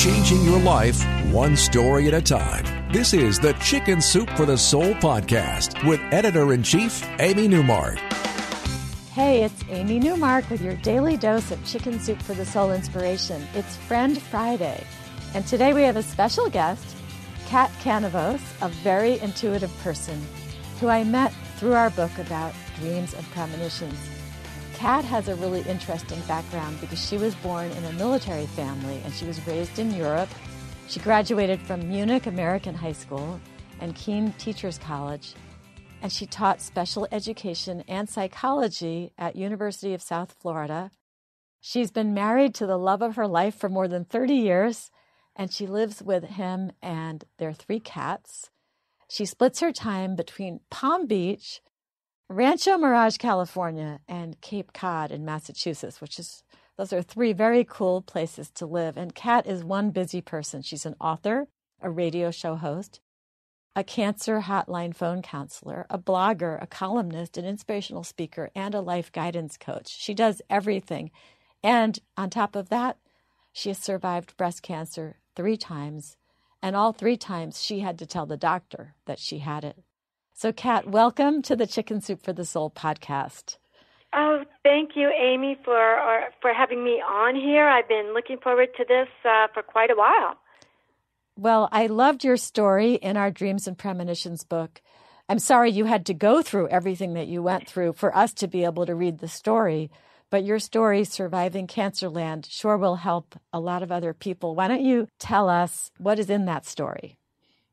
changing your life one story at a time. This is the Chicken Soup for the Soul podcast with Editor-in-Chief Amy Newmark. Hey, it's Amy Newmark with your daily dose of Chicken Soup for the Soul inspiration. It's Friend Friday, and today we have a special guest, Kat Kanavos, a very intuitive person who I met through our book about dreams and premonitions. Kat has a really interesting background because she was born in a military family and she was raised in Europe. She graduated from Munich American High School and Keene Teachers College, and she taught special education and psychology at University of South Florida. She's been married to the love of her life for more than 30 years, and she lives with him and their 3 cats. She splits her time between Palm Beach, Rancho Mirage, California, and Cape Cod in Massachusetts, those are 3 very cool places to live. And Kat is one busy person. She's an author, a radio show host, a cancer hotline phone counselor, a blogger, a columnist, an inspirational speaker, and a life guidance coach. She does everything. And on top of that, she has survived breast cancer 3 times, and all 3 times she had to tell the doctor that she had it. So, Kat, welcome to the Chicken Soup for the Soul podcast. Oh, thank you, Amy, for having me on here. I've been looking forward to this for quite a while. Well, I loved your story in our Dreams and Premonitions book. I'm sorry you had to go through everything that you went through for us to be able to read the story, but your story, Surviving Cancerland, sure will help a lot of other people. Why don't you tell us what is in that story?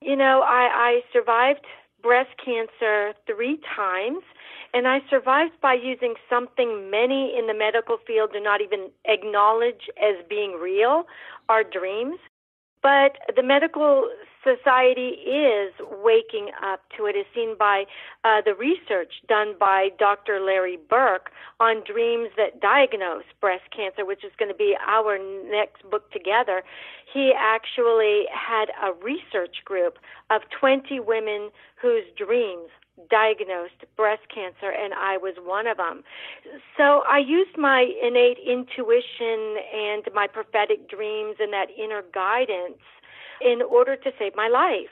You know, I survived breast cancer 3 times, and I survived by using something many in the medical field do not even acknowledge as being real, our dreams. But the medical society is waking up to it, as seen by the research done by Dr. Larry Burke on dreams that diagnose breast cancer, which is going to be our next book together. He actually had a research group of 20 women whose dreams diagnosed breast cancer, and I was one of them. So I used my innate intuition and my prophetic dreams and that inner guidance in order to save my life.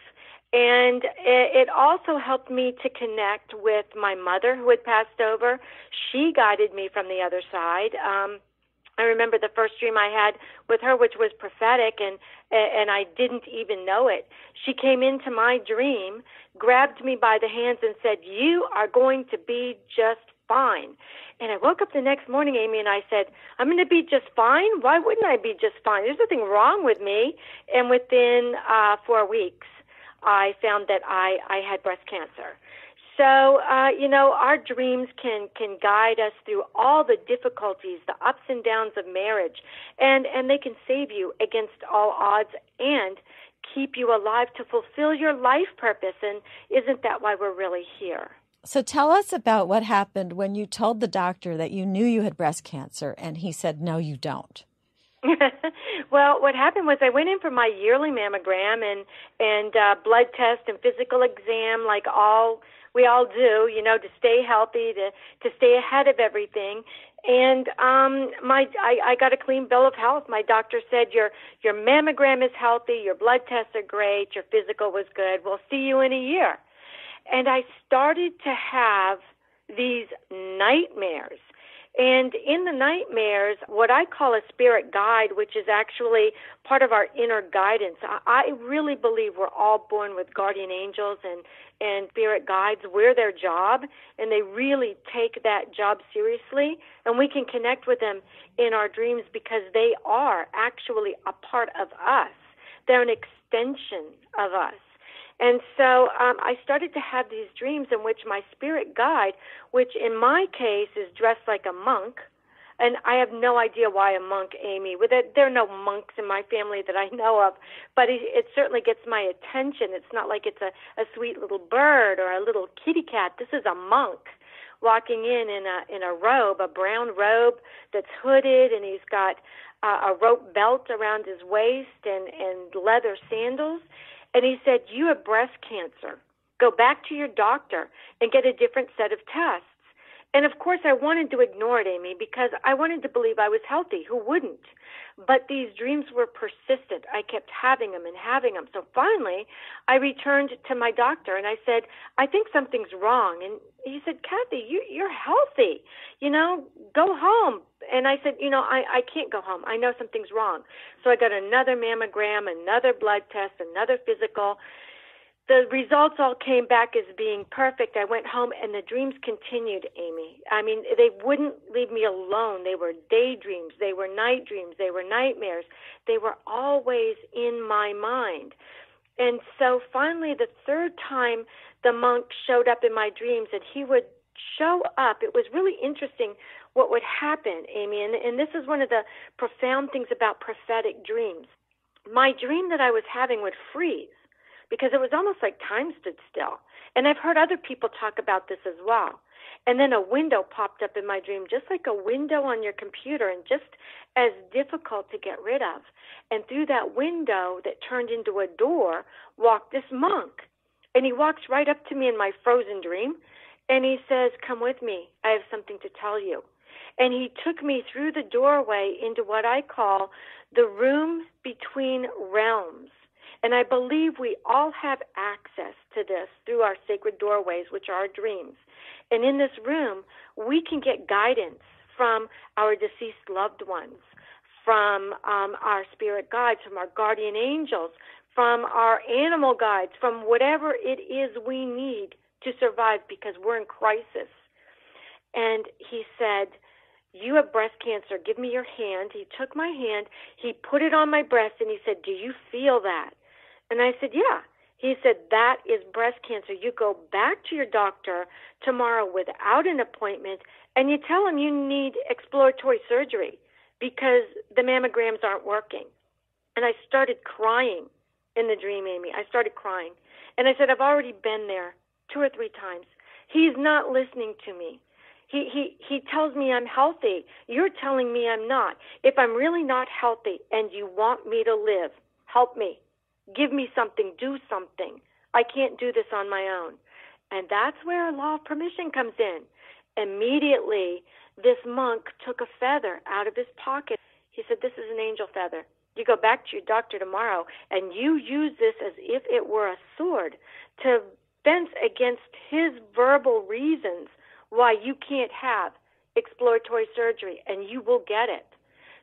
And it also helped me to connect with my mother who had passed over. She guided me from the other side. I remember the first dream I had with her, which was prophetic, and I didn't even know it. She came into my dream, grabbed me by the hands, and said, "You are going to be just fine." And I woke up the next morning, Amy, and I said, "I'm going to be just fine? Why wouldn't I be just fine? There's nothing wrong with me." And within 4 weeks, I found that I had breast cancer. So, our dreams can guide us through all the difficulties, the ups and downs of marriage, and they can save you against all odds and keep you alive to fulfill your life purpose. And isn't that why we're really here? So tell us about what happened when you told the doctor that you knew you had breast cancer, and he said, "No, you don't." Well, what happened was I went in for my yearly mammogram and blood test and physical exam, like we all do, to stay healthy, to stay ahead of everything. And I got a clean bill of health. My doctor said your mammogram is healthy, your blood tests are great, your physical was good. We'll see you in a year. And I started to have these nightmares. And in the nightmares, what I call a spirit guide, which is actually part of our inner guidance. I really believe we're all born with guardian angels and spirit guides. We're their job, and they really take that job seriously. And we can connect with them in our dreams because they are actually a part of us. They're an extension of us. And so I started to have these dreams in which my spirit guide, which in my case is dressed like a monk, and I have no idea why a monk, Amy. There are no monks in my family that I know of, but it certainly gets my attention. It's not like it's a sweet little bird or a little kitty cat. This is a monk walking in a robe, a brown robe that's hooded, and he's got a rope belt around his waist and leather sandals. And he said, "You have breast cancer. Go back to your doctor and get a different set of tests." And of course, I wanted to ignore it, Amy, because I wanted to believe I was healthy. Who wouldn't? But these dreams were persistent. I kept having them and having them. So finally, I returned to my doctor and I said, I think something's wrong. And he said, Kathy, you're healthy. Go home. And I said, I can't go home. I know something's wrong. So I got another mammogram, another blood test, another physical. The results all came back as being perfect. I went home, and the dreams continued, Amy. I mean, they wouldn't leave me alone. They were daydreams. They were night dreams. They were nightmares. They were always in my mind. And so finally, the third time the monk showed up in my dreams, and he would show up, it was really interesting what would happen, Amy. And this is one of the profound things about prophetic dreams. My dream that I was having would freeze, because it was almost like time stood still. And I've heard other people talk about this as well. And then a window popped up in my dream, just like a window on your computer, and just as difficult to get rid of. And through that window that turned into a door walked this monk. And he walks right up to me in my frozen dream, and he says, come with me. I have something to tell you. And he took me through the doorway into what I call the room between realms. And I believe we all have access to this through our sacred doorways, which are our dreams. And in this room, we can get guidance from our deceased loved ones, from our spirit guides, from our guardian angels, from our animal guides, from whatever it is we need to survive, because we're in crisis. And he said, you have breast cancer. Give me your hand. He took my hand. He put it on my breast, and he said, do you feel that? And I said, yeah. He said, that is breast cancer. You go back to your doctor tomorrow without an appointment, and you tell him you need exploratory surgery because the mammograms aren't working. And I started crying in the dream, Amy. I started crying. And I said, I've already been there 2 or 3 times. He's not listening to me. He tells me I'm healthy. You're telling me I'm not. If I'm really not healthy and you want me to live, help me. Give me something. Do something. I can't do this on my own. And that's where law of permission comes in. Immediately, this monk took a feather out of his pocket. He said, this is an angel feather. You go back to your doctor tomorrow, and you use this as if it were a sword to fence against his verbal reasons why you can't have exploratory surgery, and you will get it.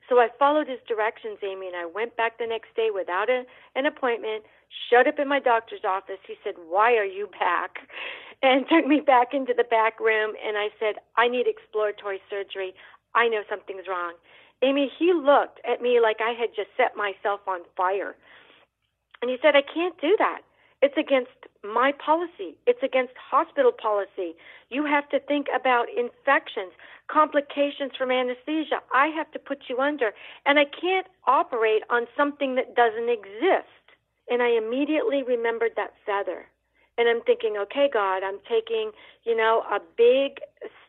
So I followed his directions, Amy, and I went back the next day without an appointment, showed up in my doctor's office. He said, why are you back? And took me back into the back room, and I said, I need exploratory surgery. I know something's wrong. Amy, he looked at me like I had just set myself on fire. And he said, I can't do that. It's against my policy. It's against hospital policy. You have to think about infections, complications from anesthesia. I have to put you under, and I can't operate on something that doesn't exist. And I immediately remembered that feather. And I'm thinking, okay, God, I'm taking, a big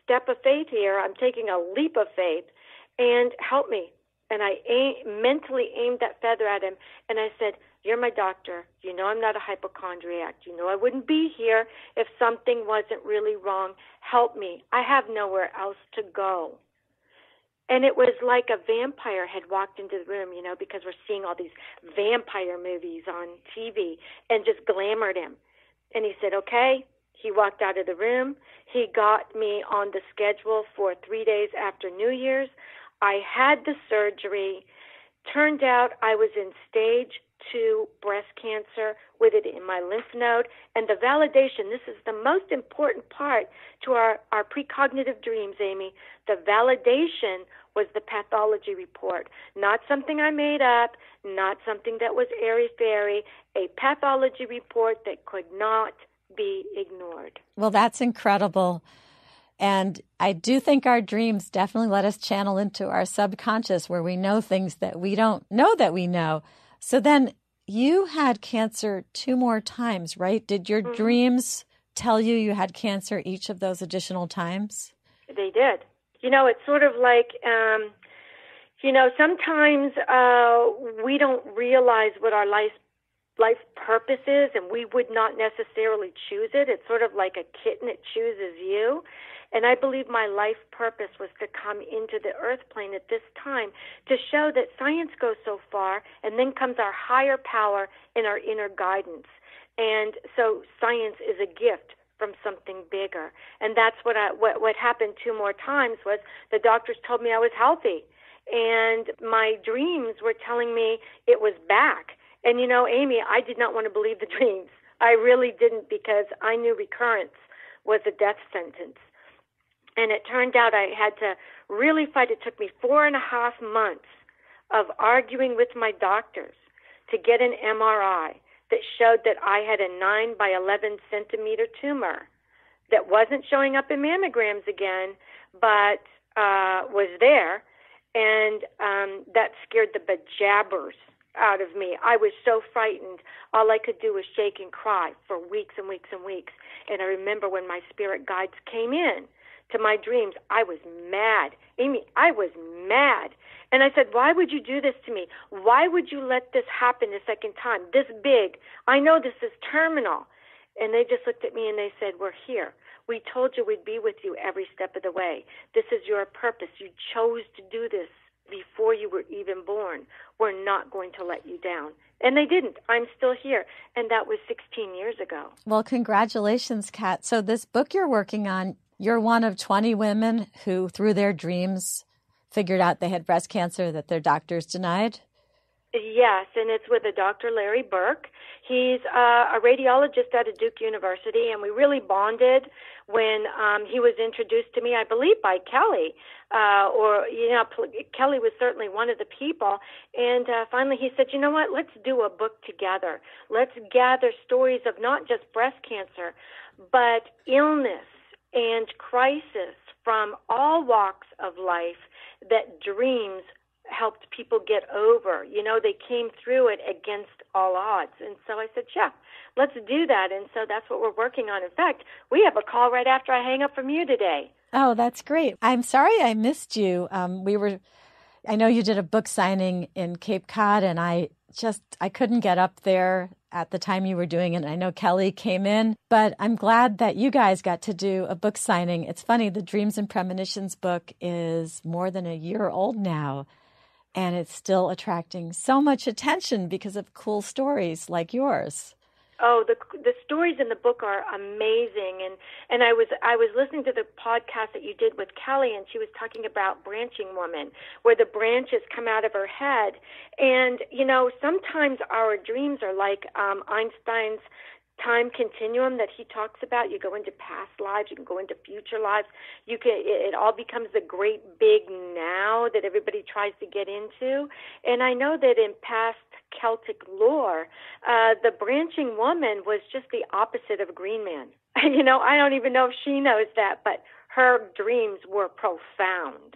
step of faith here. I'm taking a leap of faith, and help me. And I mentally aimed that feather at him, and I said, you're my doctor. You know I'm not a hypochondriac. You know I wouldn't be here if something wasn't really wrong. Help me. I have nowhere else to go. And it was like a vampire had walked into the room, because we're seeing all these vampire movies on TV, and just glamored him. And he said, okay. He walked out of the room. He got me on the schedule for 3 days after New Year's. I had the surgery. Turned out I was in stage 2 breast cancer with it in my lymph node. And the validation, this is the most important part to our precognitive dreams, Amy. The validation was the pathology report. Not something I made up, not something that was airy-fairy, a pathology report that could not be ignored. Well, that's incredible. And I do think our dreams definitely let us channel into our subconscious where we know things that we don't know that we know. So then you had cancer 2 more times, right? Did your dreams tell you had cancer each of those additional times? They did. It's sort of like, sometimes we don't realize what our life life purpose is, and we would not necessarily choose it. It's sort of like a kitten, it chooses you. And I believe my life purpose was to come into the earth plane at this time to show that science goes so far, and then comes our higher power and our inner guidance. And so science is a gift from something bigger. And that's what happened 2 more times was the doctors told me I was healthy. And my dreams were telling me it was back. And, you know, Amy, I did not want to believe the dreams. I really didn't, because I knew recurrence was a death sentence. And it turned out I had to really fight. It took me 4.5 months of arguing with my doctors to get an MRI that showed that I had a 9 by 11 centimeter tumor that wasn't showing up in mammograms again, but was there. And that scared the bejabbers out of me. I was so frightened. All I could do was shake and cry for weeks and weeks and weeks. And I remember when my spirit guides came in to my dreams, I was mad. Amy, I was mad. And I said, why would you do this to me? Why would you let this happen a second time, this big? I know this is terminal. And they just looked at me and they said, we're here. We told you we'd be with you every step of the way. This is your purpose. You chose to do this before you were even born. We're not going to let you down. And they didn't. I'm still here. And that was 16 years ago. Well, congratulations, Kat. So this book you're working on, you're one of 20 women who, through their dreams, figured out they had breast cancer that their doctors denied? Yes, and it's with a Dr. Larry Burke. He's a radiologist out of Duke University, and we really bonded when he was introduced to me, I believe, by Kelly. Kelly was certainly one of the people. And finally he said, you know what, let's do a book together. Let's gather stories of not just breast cancer, but illness and crisis from all walks of life that dreams helped people get over. You know, they came through it against all odds. And so I said, yeah, let's do that. And so that's what we're working on. In fact, we have a call right after I hang up from you today. Oh, that's great. I'm sorry I missed you. I know you did a book signing in Cape Cod, and I couldn't get up there at the time you were doing it. I know Kelly came in, but I'm glad that you guys got to do a book signing. It's funny, the Dreams and Premonitions book is more than a year old now, and it's still attracting so much attention because of cool stories like yours. Oh, the stories in the book are amazing, and I was listening to the podcast that you did with Kelly, and she was talking about branching woman, where the branches come out of her head, and you know sometimes our dreams are like Einstein's time continuum that he talks about. You go into past lives, you can go into future lives. It all becomes the great big now that everybody tries to get into, and I know that in past Celtic lore, the branching woman was just the opposite of Green Man. You know, I don't even know if she knows that, but her dreams were profound.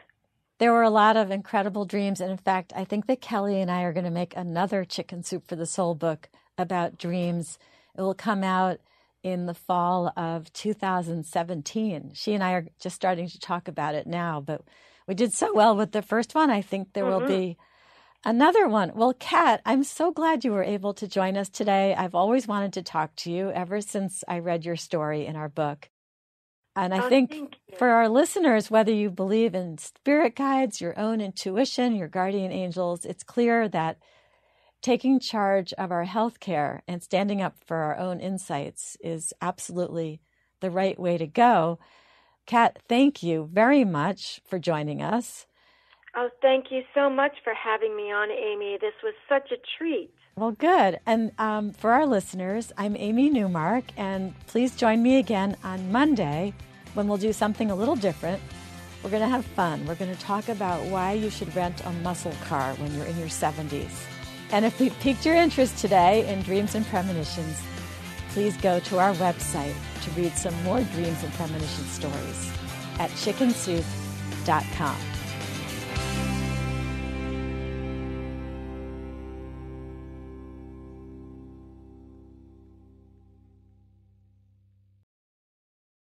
There were a lot of incredible dreams. And in fact, I think that Kelly and I are going to make another Chicken Soup for the Soul book about dreams. It will come out in the fall of 2017. She and I are just starting to talk about it now, but we did so well with the first one. I think there will be another one. Well, Kat, I'm so glad you were able to join us today. I've always wanted to talk to you ever since I read your story in our book. And I think for our listeners, whether you believe in spirit guides, your own intuition, your guardian angels, it's clear that taking charge of our health care and standing up for our own insights is absolutely the right way to go. Kat, thank you very much for joining us. Oh, thank you so much for having me on, Amy. This was such a treat. Well, good. And for our listeners, I'm Amy Newmark, and please join me again on Monday when we'll do something a little different. We're going to have fun. We're going to talk about why you should rent a muscle car when you're in your 70s. And if we piqued your interest today in Dreams and Premonitions, please go to our website to read some more Dreams and Premonition stories at chickensoup.com.